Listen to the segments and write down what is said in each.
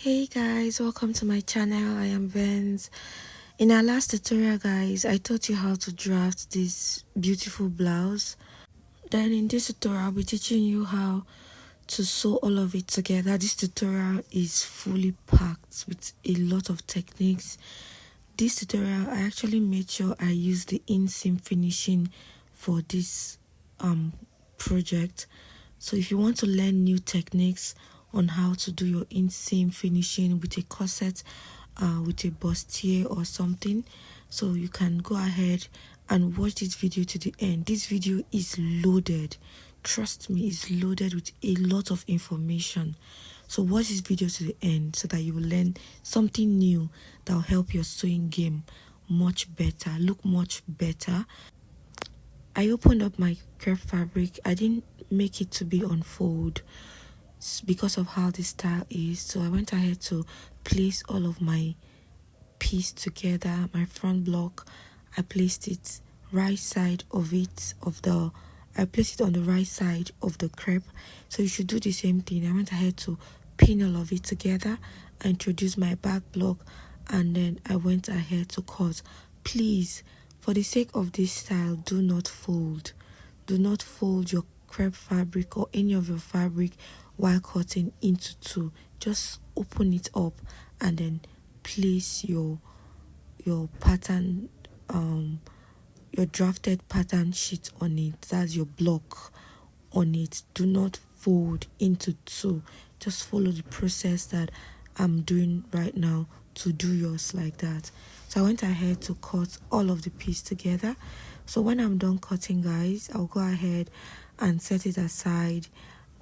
Hey guys, welcome to my channel. I am Vance. In our last tutorial guys, I taught you how to draft this beautiful blouse. Then in this tutorial, I'll be teaching you how to sew all of it together. This tutorial is fully packed with a lot of techniques. This tutorial, I actually made sure I used the inseam finishing for this project. So if you want to learn new techniques on how to do your inseam finishing with a corset, with a bustier or something, so you can go ahead and watch this video to the end. This video is loaded, trust me, it's loaded with a lot of information. So watch this video to the end so that you will learn something new that will help your sewing game much better, look much better. I opened up my crepe fabric. I didn't make it to be on fold because of how this style is, so I went ahead to place all of my piece together. My front block, I placed it right side of it I placed it on the right side of the crepe. So you should do the same thing. I went ahead to pin all of it together. I introduced my back block, and then I went ahead to cut. Please, for the sake of this style, do not fold. Do not fold your crepe fabric or any of your fabric while cutting into two. Just open it up and then place your pattern, your drafted pattern sheet on it. That's your block on it. Do not fold into two. Just follow the process that I'm doing right now to do yours like that. So I went ahead to cut all of the piece together. So when I'm done cutting guys, I'll go ahead and set it aside.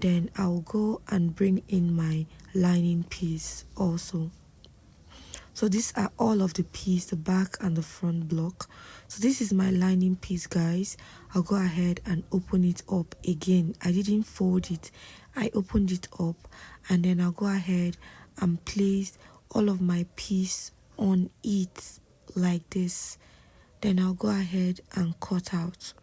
Then I'll go and bring in my lining piece also. So these are all of the piece, the back and the front block. So this is my lining piece guys. I'll go ahead and open it up again. I didn't fold it, I opened it up, and then I'll go ahead and place all of my piece on it like this. Then I'll go ahead and cut out.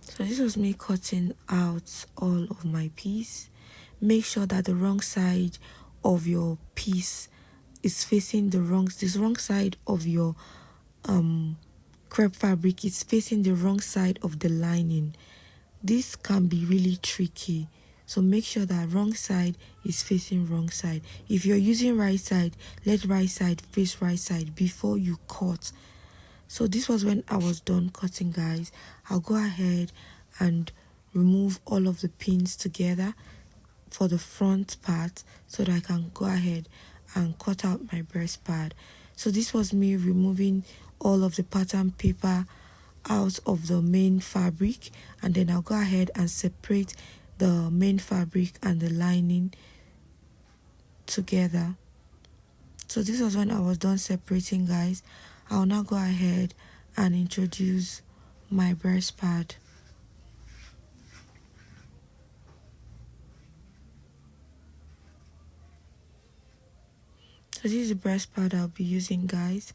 So this was me cutting out all of my piece. Make sure that the wrong side of your piece is facing the wrong side of your crepe fabric is facing the wrong side of the lining. This can be really tricky, so make sure that wrong side is facing wrong side. If you're using right side, let right side face right side before you cut. So this was when I was done cutting guys. I'll go ahead and remove all of the pins together for the front part so that I can go ahead and cut out my breast pad. So this was me removing all of the pattern paper out of the main fabric, and then I'll go ahead and separate the main fabric and the lining together. So this was when I was done separating guys. I'll now go ahead and introduce my breast pad. So this is the breast pad I'll be using guys.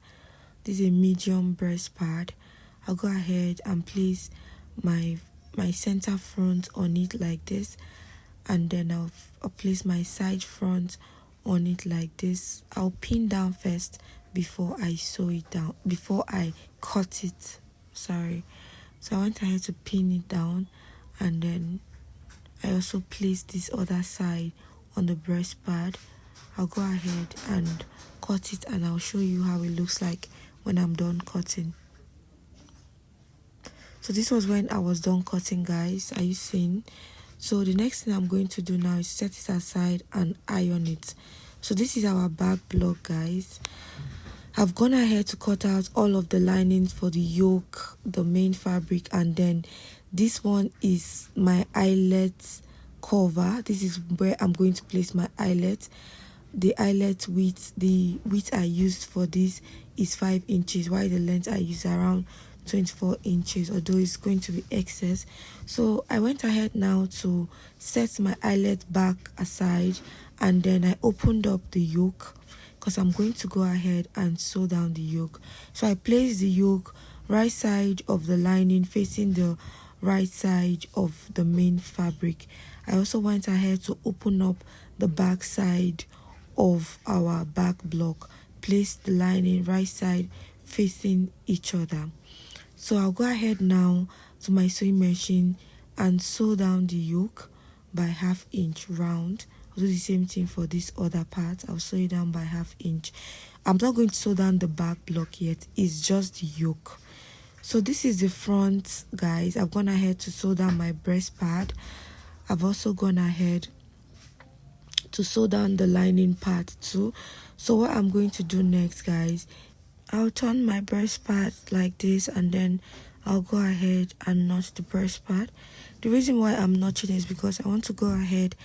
This is a medium breast pad. I'll go ahead and place my center front on it like this, and then I'll place my side front on it like this. I'll pin down first before I sew it down, before I cut it, sorry. So I went ahead to pin it down, and then I also place this other side on the breast pad. I'll go ahead and cut it, and I'll show you how it looks like when I'm done cutting. So this was when I was done cutting guys. Are you seeing? So the next thing I'm going to do now is set it aside and iron it. So this is our back block guys. I've gone ahead to cut out all of the linings for the yoke, the main fabric, and then this one is my eyelet cover. This is where I'm going to place my eyelet. The eyelet width, the width I used for this is 5 inches, while the length I use around 24 inches, although it's going to be excess. So I went ahead now to set my eyelet back aside, and then I opened up the yoke because I'm going to go ahead and sew down the yoke. So I placed the yoke right side of the lining facing the right side of the main fabric. I also went ahead to open up the back side of our back block, place the lining right side facing each other. So I'll go ahead now to my sewing machine and sew down the yoke by 1/2 inch round. I'll do the same thing for this other part. I'll sew it down by 1/2 inch. I'm not going to sew down the back block yet, it's just the yoke. So this is the front, guys. I've gone ahead to sew down my breast pad. I've also gone ahead to sew down the lining part too. So what I'm going to do next, guys, I'll turn my breast pad like this, and then I'll go ahead and notch the breast pad. The reason why I'm notching is because I want to go ahead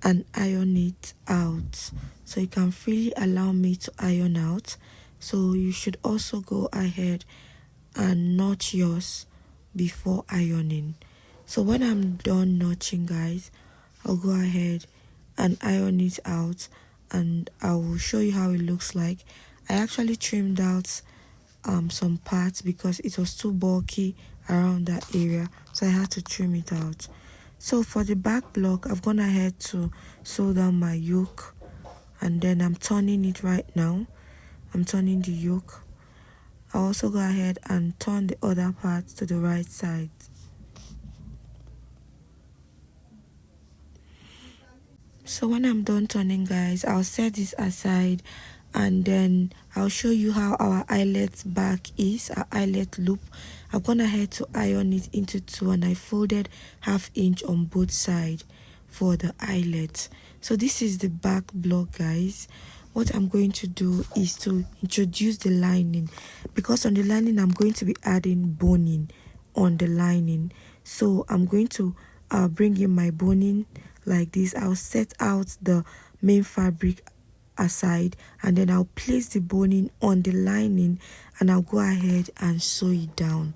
and iron it out, so you can freely allow me to iron out. So you should also go ahead and notch yours before ironing. So when I'm done notching, guys, I'll go ahead and iron it out, and I will show you how it looks like. I actually trimmed out some parts because it was too bulky around that area, so I had to trim it out. So for the back block, I've gone ahead to sew down my yoke, and then I'm turning it right now. I'm turning the yoke. I'll also go ahead and turn the other part to the right side. So when I'm done turning, guys, I'll set this aside, and then I'll show you how our eyelet back is, our eyelet loop. I've gone ahead to iron it into 2, and I folded 1/2 inch on both sides for the eyelet. So this is the back block, guys. What I'm going to do is to introduce the lining, because on the lining I'm going to be adding boning on the lining. So I'm going to bring in my boning like this. I'll set out the main fabric aside, and then I'll place the boning on the lining, and I'll go ahead and sew it down.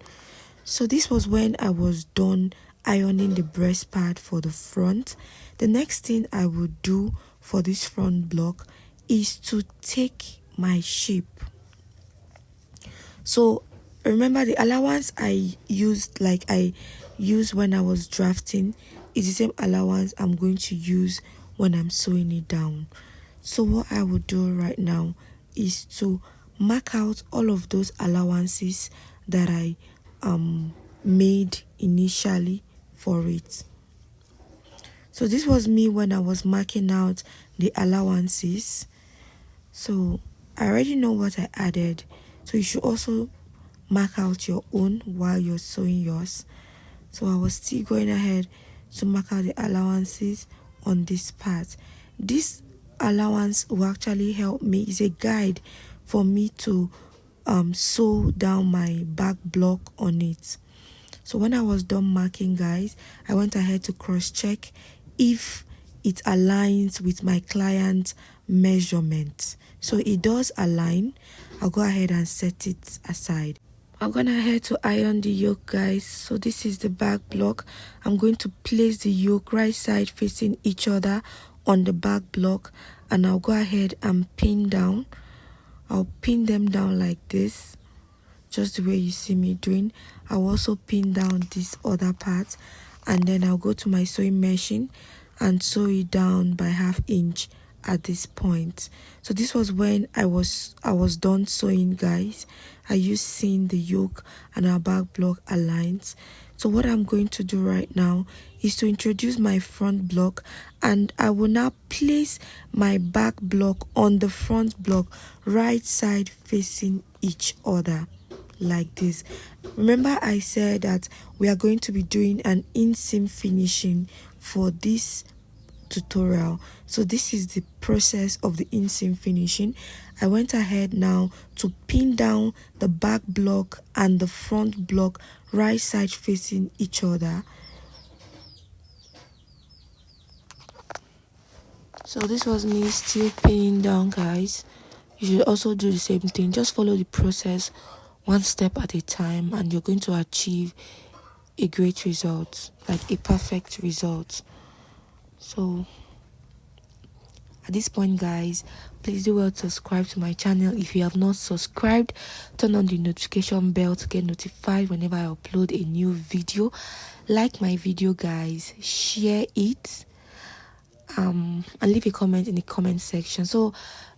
So this was when I was done ironing the breast part for the front. The next thing I would do for this front block is to take my shape. So remember, the allowance I used when I was drafting is the same allowance I'm going to use when I'm sewing it down. So what I would do right now is to mark out all of those allowances that I made initially for it. So this was me when I was marking out the allowances. So I already know what I added, so you should also mark out your own while you're sewing yours. So I was still going ahead to mark out the allowances on this part. This allowance will actually help me. It's a guide for me to sew down my back block on it. So when I was done marking, guys, I went ahead to cross check if it aligns with my client's measurement. So it does align. I'll go ahead and set it aside. I'm gonna head to iron the yoke, guys. So this is the back block. I'm going to place the yoke right side facing each other on the back block, and I'll go ahead and pin down. I'll pin them down like this, just the way you see me doing. I'll also pin down this other part, and then I'll go to my sewing machine and sew it down by 1/2 inch at this point. So this was when I was done sewing, guys. I used seam the yoke and our back block aligns. So what I'm going to do right now is to introduce my front block, and I will now place my back block on the front block, right side facing each other like this. Remember, I said that we are going to be doing an inseam finishing for this tutorial. So this is the process of the inseam finishing. I went ahead now to pin down the back block and the front block right side facing each other. So this was me still pinning down, guys. You should also do the same thing. Just follow the process one step at a time, and you're going to achieve a great result, like a perfect result. So at this point, guys, please do well to subscribe to my channel. If you have not subscribed, turn on the notification bell to get notified whenever I upload a new video. Like my video, guys, share it, and leave a comment in the comment section. So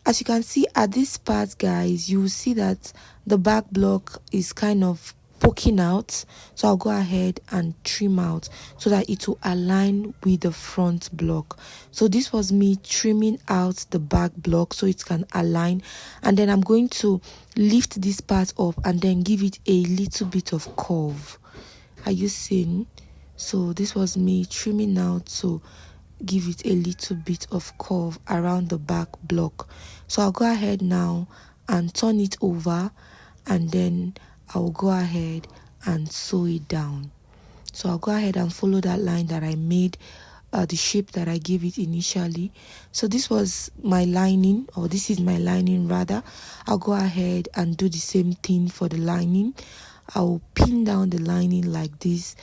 as you can see at this part, guys, you will see that the back block is kind of poking out, so I'll go ahead and trim out so that it will align with the front block. So this was me trimming out the back block so it can align, and then I'm going to lift this part up and then give it a little bit of curve. Are you seeing? So this was me trimming out to give it a little bit of curve around the back block. So I'll go ahead now and turn it over, and then I'll go ahead and sew it down. So I'll go ahead and follow that line that I made, the shape that I gave it initially. So this was my lining, or this is my lining rather. I'll go ahead and do the same thing for the lining. I'll pin down the lining like this,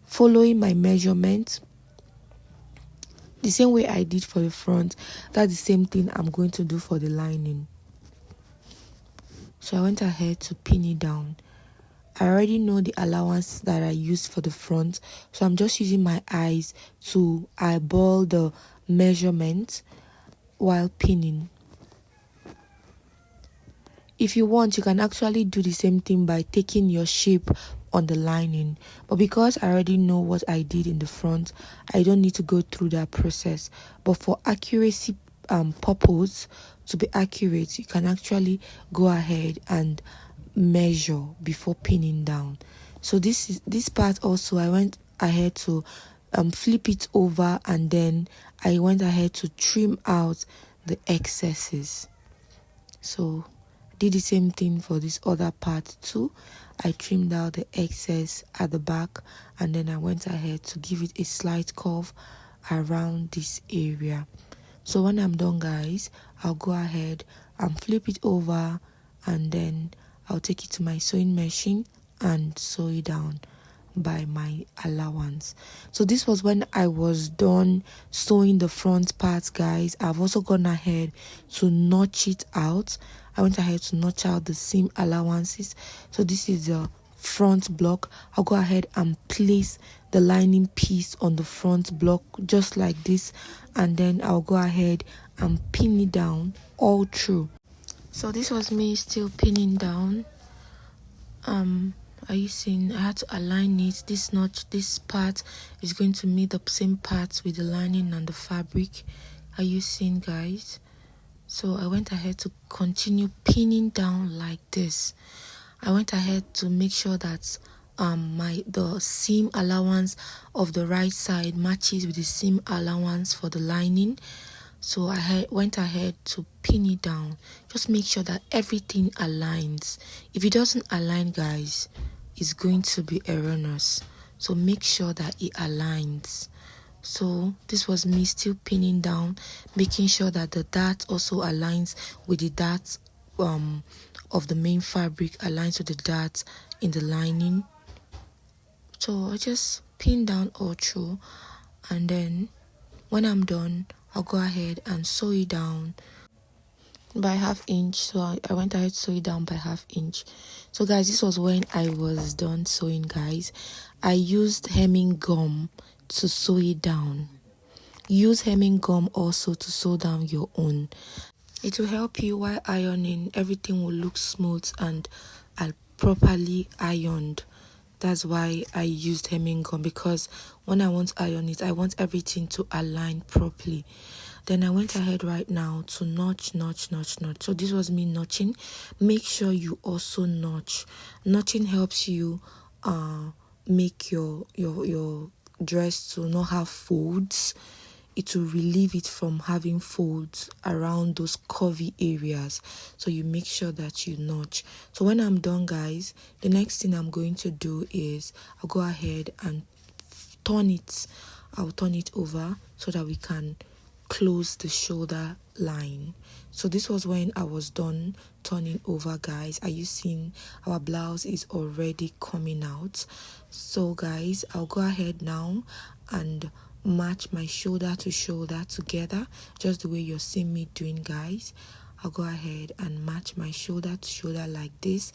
following my measurement the same way I did for the front. That's the same thing I'm going to do for the lining. So I went ahead to pin it down. I already know the allowance that I used for the front, so I'm just using my eyes to eyeball the measurement while pinning. If you want, you can actually do the same thing by taking your shape on the lining, but because I already know what I did in the front, I don't need to go through that process. But for accuracy purpose, to be accurate, you can actually go ahead and measure before pinning down. So this part also, I went ahead to flip it over, and then I went ahead to trim out the excesses. So did the same thing for this other part too. I trimmed out the excess at the back, and then I went ahead to give it a slight curve around this area. So when I'm done, guys, I'll go ahead and flip it over, and then I'll take it to my sewing machine and sew it down by my allowance. So this was when I was done sewing the front part, guys. I've also gone ahead to notch it out. I went ahead to notch out the seam allowances. So this is the front block. I'll go ahead and place the lining piece on the front block just like this, and then I'll go ahead and pin it down all through. So this was me still pinning down. Are you seeing? I had to align it. This notch, this part is going to meet the same parts with the lining and the fabric. Are you seeing, guys? So I went ahead to continue pinning down like this. I went ahead to make sure that the seam allowance of the right side matches with the seam allowance for the lining. So I went ahead to pin it down. Just make sure that everything aligns. If it doesn't align, guys, it's going to be erroneous. So make sure that it aligns. So this was me still pinning down, making sure that the dart also aligns with the dart of the main fabric, aligns with the dart in the lining. So I just pin down all through, and then when I'm done, I'll go ahead and sew it down by ½ inch. So I went ahead to sew it down by ½ inch. So guys, this was when I was done sewing, guys. I used hemming gum to sew it down. Use hemming gum also to sew down your own. It will help you while ironing. Everything will look smooth and properly ironed. That's why I used hemming gum, because when I want to iron it, I want everything to align properly. Then I went ahead right now to notch. So this was me notching. Make sure you also notch. Notching helps you make your dress to not have folds. It will relieve it from having folds around those curvy areas. So you make sure that you notch. So when I'm done, guys, the next thing I'm going to do is I'll go ahead and turn it. I'll turn it over so that we can close the shoulder line. So this was when I was done turning over, guys. Are you seeing our blouse is already coming out? So guys, I'll go ahead now and match my shoulder to shoulder together, just the way you're seeing me doing, guys. I'll go ahead and match my shoulder to shoulder like this,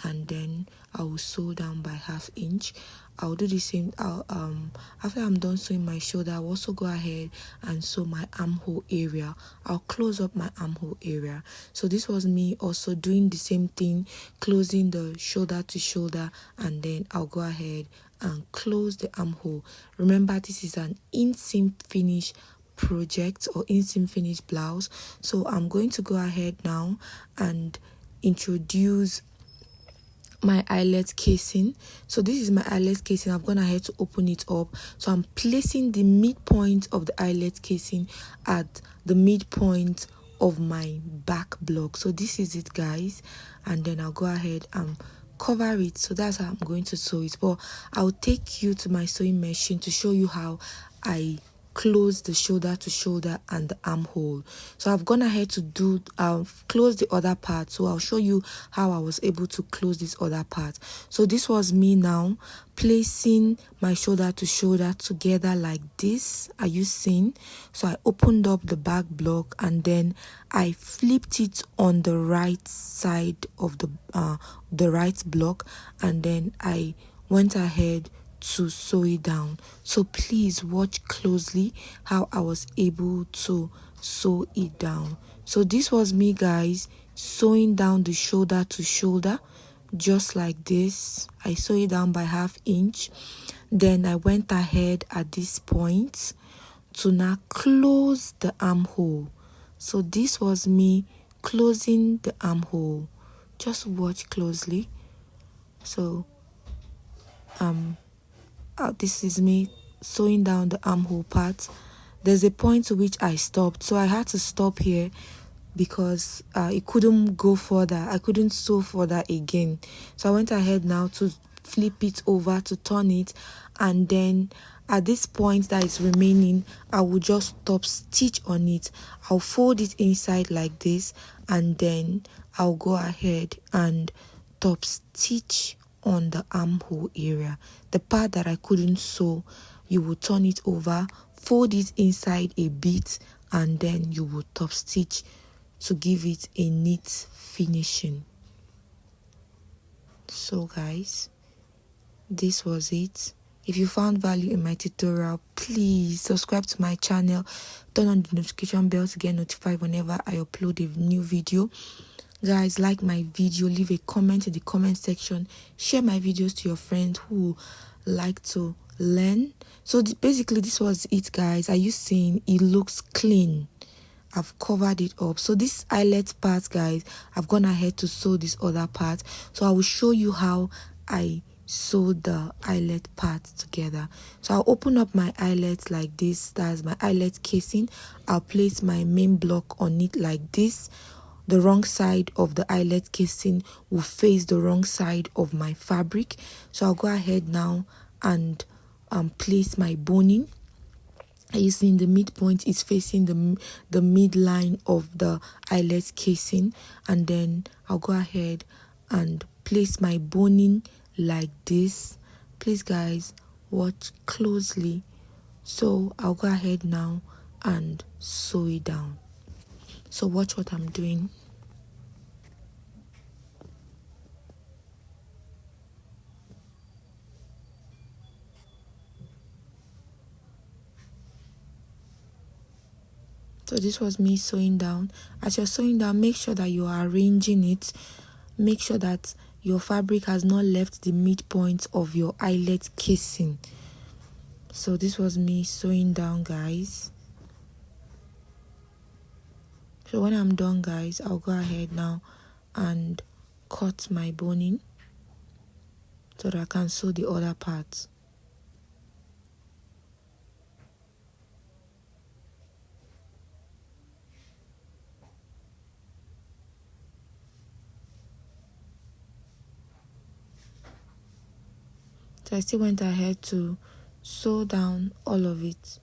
and then I will sew down by 1/2 inch. I'll do the same. After I'm done sewing my shoulder, I'll also go ahead and sew my armhole area. I'll close up my armhole area. So this was me also doing the same thing, closing the shoulder to shoulder, and then I'll go ahead and close the armhole. Remember, this is an inseam finish project or inseam finish blouse. So I'm going to go ahead now and introduce my eyelet casing. So this is my eyelet casing. I've gone ahead to open it up. So I'm placing the midpoint of the eyelet casing at the midpoint of my back block. So this is it, guys, and then I'll go ahead and cover it. So that's how I'm going to sew it, but I'll take you to my sewing machine to show you how I close the shoulder to shoulder and the armhole. So I've gone ahead to close the other part. So I'll show you how I was able to close this other part. So this was me now placing my shoulder to shoulder together like this. Are you seeing? So I opened up the back block and then I flipped it on the right side of the right block, and then I went ahead to sew it down. So please watch closely how I was able to sew it down. So this was me, guys, sewing down the shoulder to shoulder just like this. I sew it down by 1/2 inch. Then I went ahead at this point to now close the armhole. So this was me closing the armhole. Just watch closely. So this is me sewing down the armhole part. There's a point to which I stopped, so I had to stop here because it couldn't go further. I couldn't sew further again. So I went ahead now to flip it over, to turn it, and then at this point that is remaining, I will just top stitch on it. I'll fold it inside like this, and then I'll go ahead and top stitch on the armhole area. The part that I couldn't sew, you will turn it over, fold it inside a bit, and then you will top stitch to give it a neat finishing. So guys, this was it. If you found value in my tutorial, please subscribe to my channel, turn on the notification bell to get notified whenever I upload a new video. Guys, like my video, leave a comment in the comment section, share my videos to your friends who like to learn. So basically this was it, guys. Are you seeing? It looks clean. I've covered it up. So this eyelet part, guys, I've gone ahead to sew this other part. So I will show you how I sew the eyelet part together. So I'll open up my eyelet like this. That's my eyelet casing. I'll place my main block on it like this. The wrong side of the eyelet casing will face the wrong side of my fabric. So I'll go ahead now and place my boning. You see, the midpoint is facing the midline of the eyelet casing, and then I'll go ahead and place my boning like this. Please, guys, watch closely. So I'll go ahead now and sew it down. So watch what I'm doing. So this was me sewing down. As you're sewing down, make sure that you are arranging it. Make sure that your fabric has not left the midpoint of your eyelet casing. So this was me sewing down, guys. So when I'm done, guys, I'll go ahead now and cut my boning so that I can sew the other parts. So I still went ahead to sew down all of it.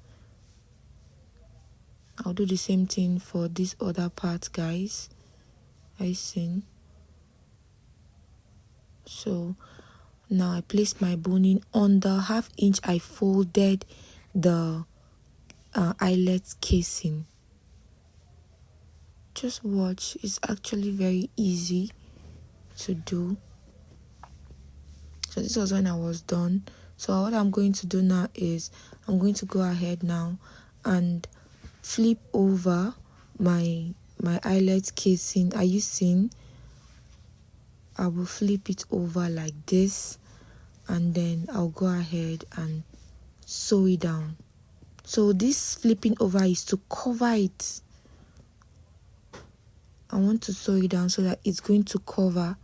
I'll do the same thing for this other part, guys. I see. So now I placed my boning on the 1/2 inch. I folded the eyelet casing. just watch. It's actually very easy to do. So this was when I was done. So what I'm going to do now is I'm going to go ahead now and flip over my eyelet casing. Are you seeing? I will flip it over like this, and then I'll go ahead and sew it down. So this flipping over is to cover it. I want to sew it down so that it's going to cover.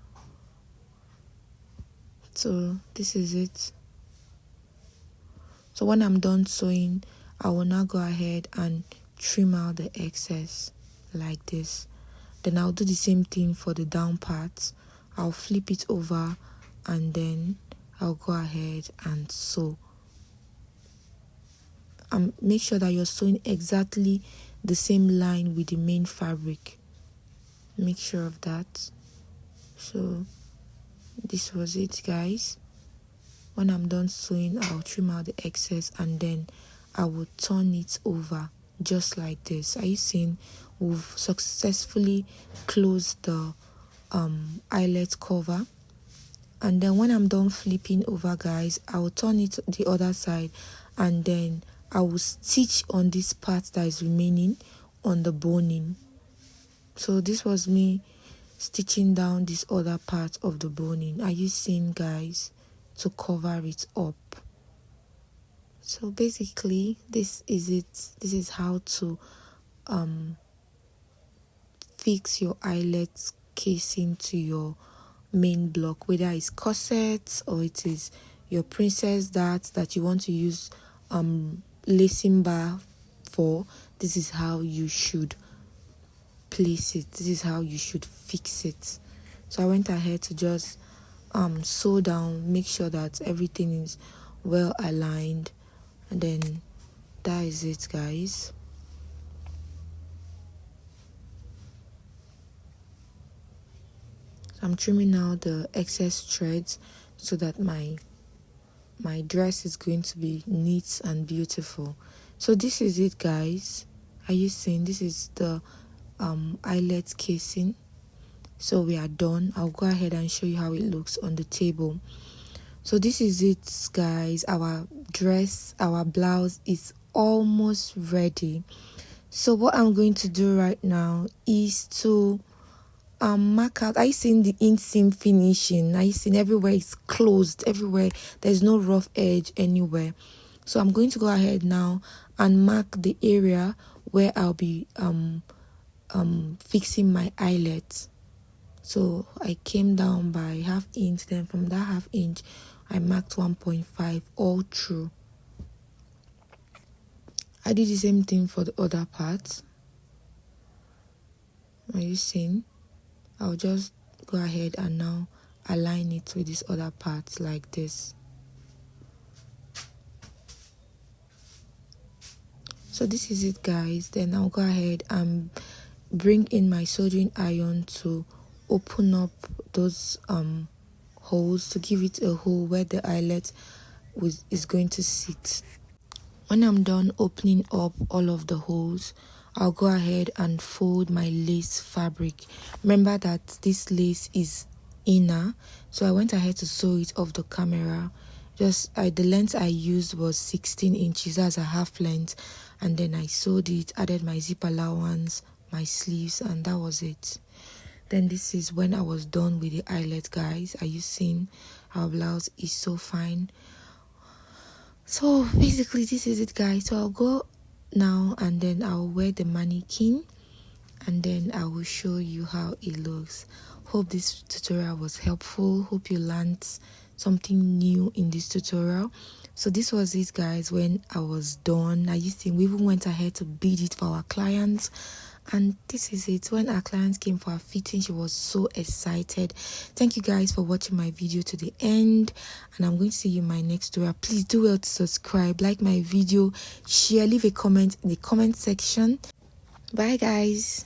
So this is it. So when I'm done sewing, I will now go ahead and trim out the excess like this. Then I'll do the same thing for the down part. I'll flip it over and then I'll go ahead and sew. Make sure that you're sewing exactly the same line with the main fabric. Make sure of that. So this was it, guys. When I'm done sewing, I'll trim out the excess and then I will turn it over just like this. Are you seeing? We've successfully closed the eyelet cover. And then when I'm done flipping over, guys, I will turn it the other side and then I will stitch on this part that is remaining on the boning. So this was me stitching down this other part of the boning. Are you seeing, guys? To cover it up. So basically this is it. This is how to fix your eyelet casing to your main block, whether it's corsets or it is your princess darts that you want to use lacing bar for. This is how you should place it. This is how you should fix it. So I went ahead to just sew down, make sure that everything is well aligned, and then that is it, guys. So I'm trimming out the excess threads so that my dress is going to be neat and beautiful. So this is it, guys. Are you seeing? This is the eyelet casing. So we are done. I'll go ahead and show you how it looks on the table. So this is it, guys. Our dress, our blouse is almost ready. So what I'm going to do right now is to mark out. Are you seeing the inseam finishing? Are you seeing everywhere is closed? Everywhere there's no rough edge anywhere. So I'm going to go ahead now and mark the area where I'll be fixing my eyelet. So I came down by ½ inch, then from that ½ inch I marked 1.5 all through. I did the same thing for the other part. Are you seeing? I'll just go ahead and now align it with this other part like this. So this is it, guys. Then I'll go ahead and bring in my soldering iron to open up those holes, to give it a hole where the eyelet is going to sit. When I'm done opening up all of the holes, I'll go ahead and fold my lace fabric. Remember that this lace is inner, so I went ahead to sew it off the camera. The length I used was 16 inches, that's a half length, and then I sewed it, added my zip allowance, my sleeves, and that was it. Then this is when I was done with the eyelet, guys. Are you seeing? Our blouse is so fine. So basically this is it, guys. So I'll go now and then I'll wear the mannequin and then I will show you how it looks. Hope this tutorial was helpful. Hope you learned something new in this tutorial. So this was it, guys, when I was done. Are you seeing? We even went ahead to bead it for our clients. And this is it. When our clients came for our fitting, she was so excited. Thank you guys for watching my video to the end, and I'm going to see you in my next tutorial. Please do well to subscribe, like my video, share, leave a comment in the comment section. Bye, guys.